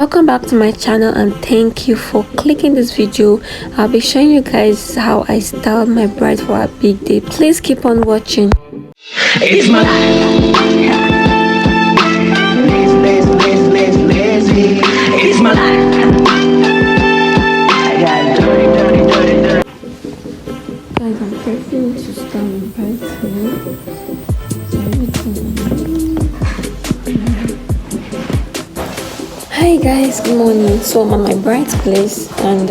Welcome back to my channel and thank you for clicking this video. I'll be showing you guys how I styled my bride for a big day. Please keep on watching. It's my life. Lazy. It's my life. I got dirty. Guys, I'm preparing to style my bride today. Hi guys, good morning. So I'm at my bride's place and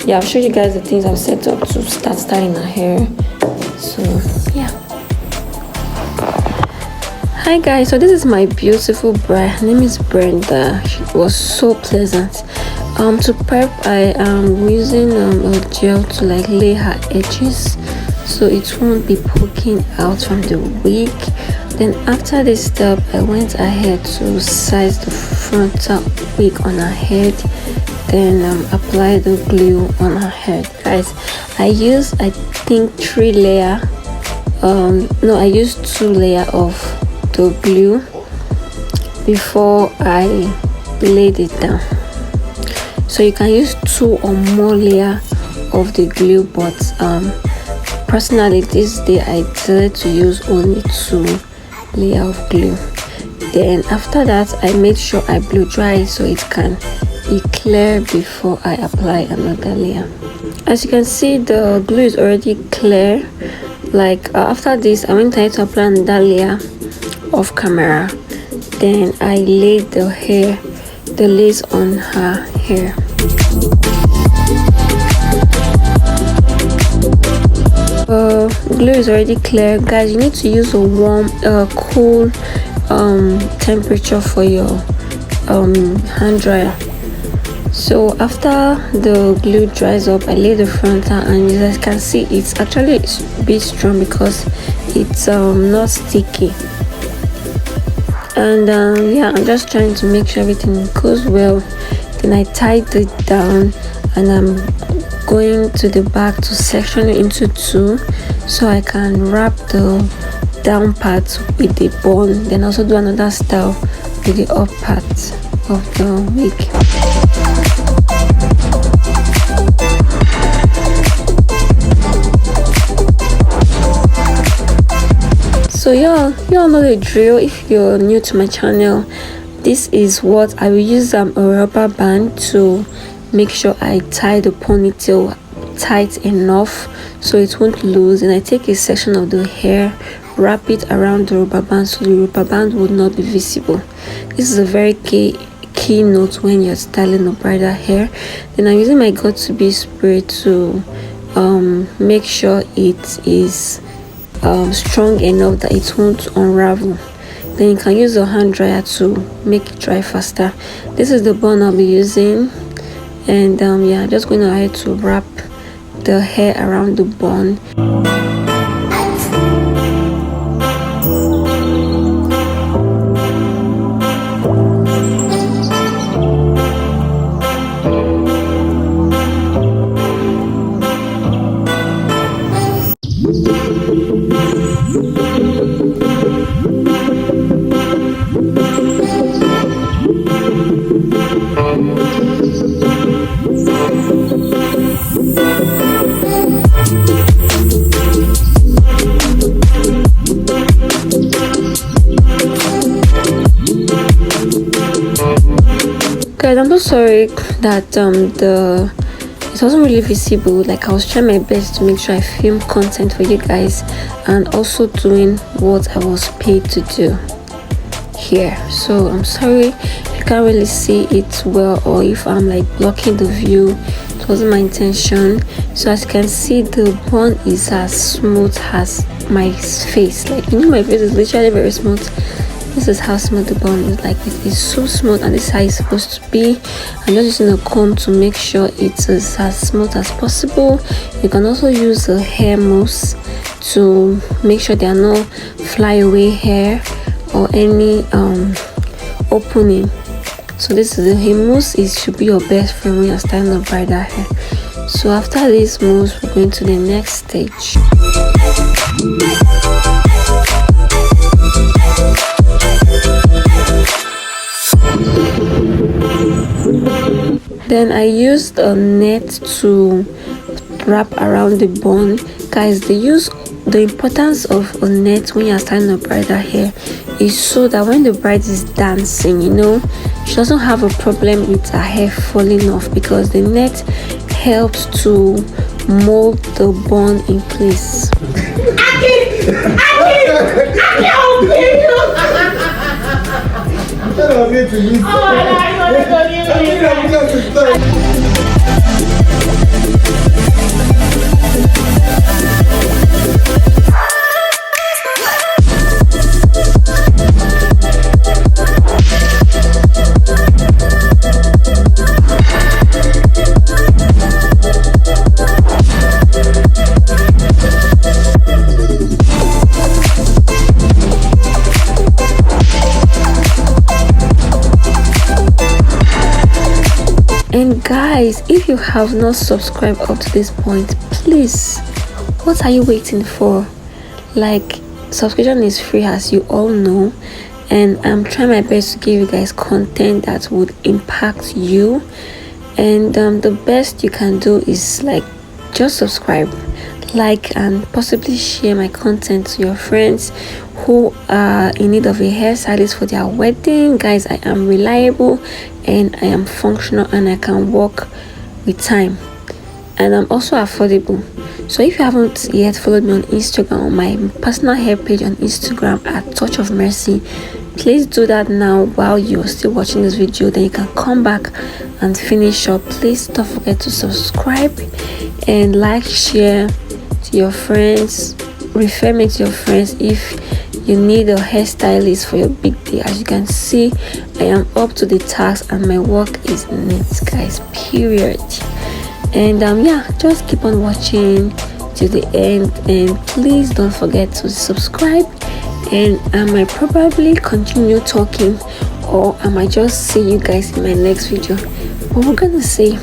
yeah, I'll show you guys the things I've set up to start styling her hair. So yeah. Hi guys, so this is my beautiful bride. Her name is Brenda. She was so pleasant. To prep, I am using a gel to like lay her edges so it won't be poking out from the wig. Then after this step, I went ahead to size the frontal wig on her head, then apply the glue on her head. Guys, I used I think 3 layer no, I used 2 layer of the glue before I laid it down. So you can use 2 or more layer of the glue, but personally this day I decided to use only 2 layer of glue. Then after that, I made sure I blow dry it so it can be clear before I apply another layer. As you can see, the glue is already clear. Like after this, I went ahead to apply another layer off camera. Then I laid the lace on her hair. Glue is already clear. Guys, you need to use a warm cool temperature for your hand dryer. So after the glue dries up, I lay the frontal, and as you can see, it's actually a bit strong because it's not sticky. And yeah, I'm just trying to make sure everything goes well. Then I tied it down, and I'm going to the back to section it into 2 so I can wrap the down part with the bun, then also do another style with the up part of the wig. So you all know the drill. If you're new to my channel, this is what I will use a rubber band to make sure I tie the ponytail tight enough so it won't lose. And I take a section of the hair, wrap it around the rubber band so the rubber band would not be visible. This is a very key note when you're styling a bridal hair. Then I'm using my got2b spray to make sure it is strong enough that it won't unravel. Then you can use a hand dryer to make it dry faster. This is the bun I'll be using, and yeah, I'm just going ahead to wrap the hair around the bun. Guys, I'm so sorry that it wasn't really visible. Like, I was trying my best to make sure I film content for you guys and also doing what I was paid to do here. So I'm sorry if you can't really see it well, or if I'm like blocking the view. It wasn't my intention. So as you can see, the bun is as smooth as my face. Like, you know, my face is literally very smooth. This is how smooth the bun is. Like, it is so smooth, and this is how it's supposed to be. I'm just using a comb to make sure it is as smooth as possible. You can also use a hair mousse to make sure there are no flyaway hair or any opening. So this is the hair mousse. It should be your best friend when you're styling a bridal hair. So after this mousse, we're going to the next stage. Then I used a net to wrap around the bun. Guys, the importance of a net when you're styling a bridal hair is so that when the bride is dancing, she doesn't have a problem with her hair falling off, because the net helps to mold the bun in place. And guys, if you have not subscribed up to this point, please, what are you waiting for? Like, subscription is free, as you all know, and I'm trying my best to give you guys content that would impact you. And the best you can do is like just subscribe, like, and possibly share my content to your friends who are in need of a hairstylist for their wedding. Guys, I am reliable and I am functional and I can work with time, and I'm also affordable. So if you haven't yet followed me on Instagram, on my personal hair page on Instagram at Touch of Mercy, please do that now while you're still watching this video. Then you can come back and finish up. Please don't forget to subscribe and like, share to your friends, refer me to your friends if you need a hairstylist for your big day. As you can see, I am up to the task and my work is neat, guys, period. And yeah, just keep on watching till the end, and please don't forget to subscribe. And I might probably continue talking, or I might just see you guys in my next video. But we're gonna see.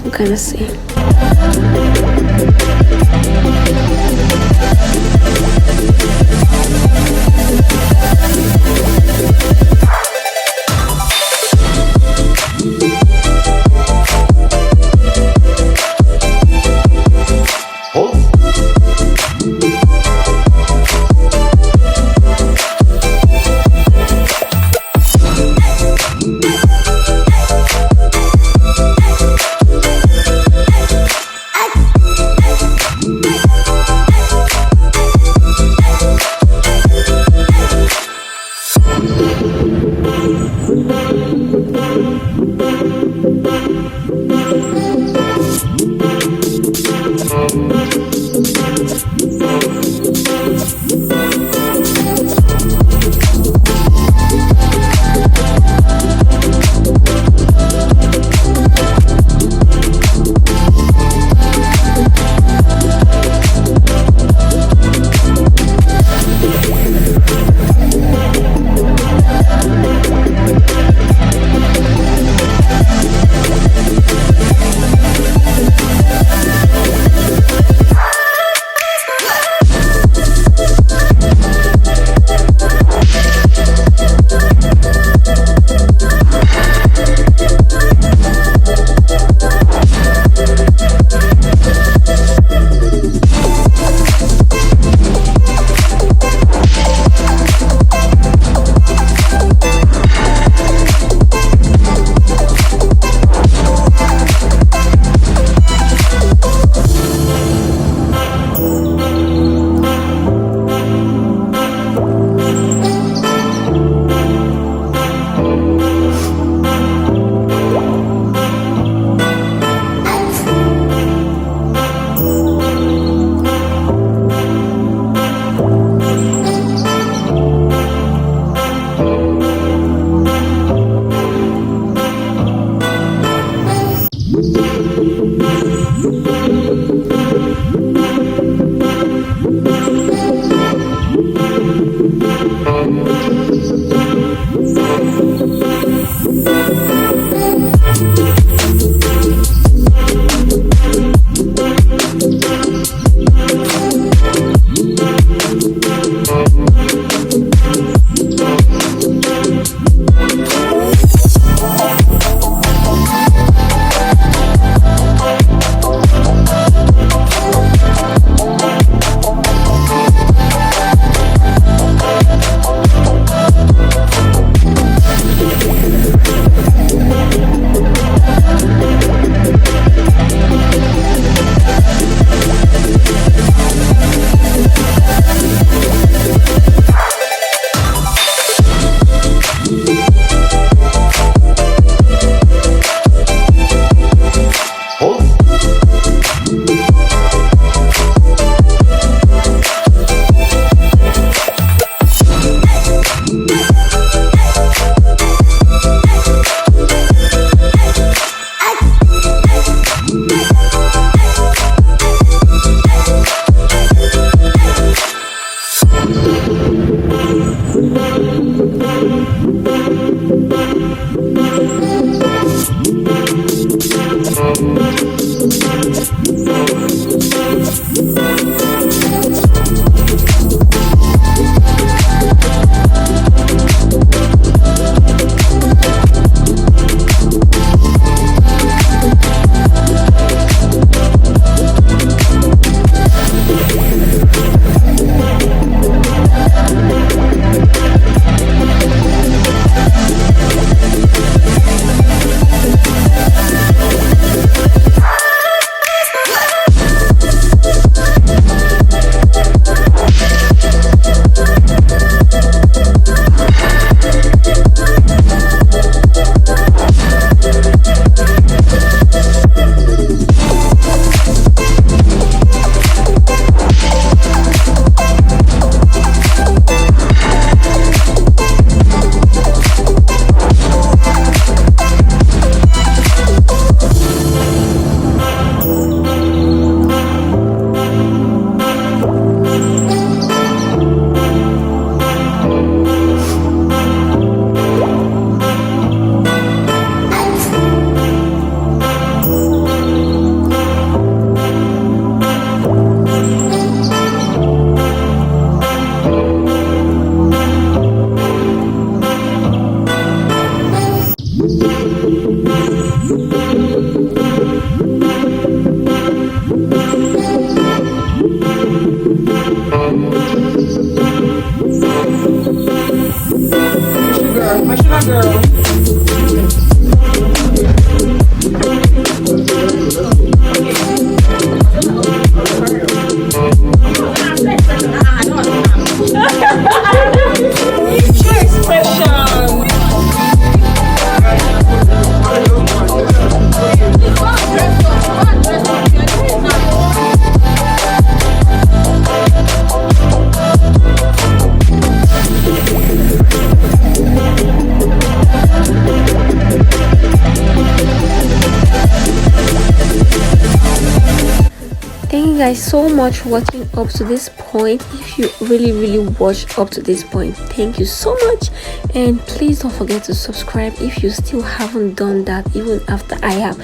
Thank you guys so much for watching up to this point. If you really watched up to this point, thank you so much, and please don't forget to subscribe if you still haven't done that, even after I have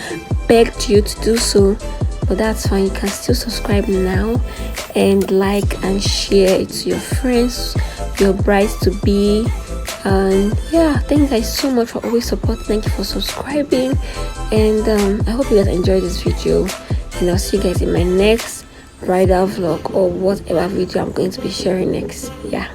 begged you to do so. But that's fine, you can still subscribe now and like and share it to your friends, your brides to be. And yeah, thank you guys so much for always supporting. Thank you for subscribing, and I hope you guys enjoyed this video, and I'll see you guys in my next bridal vlog or whatever video I'm going to be sharing next. Yeah.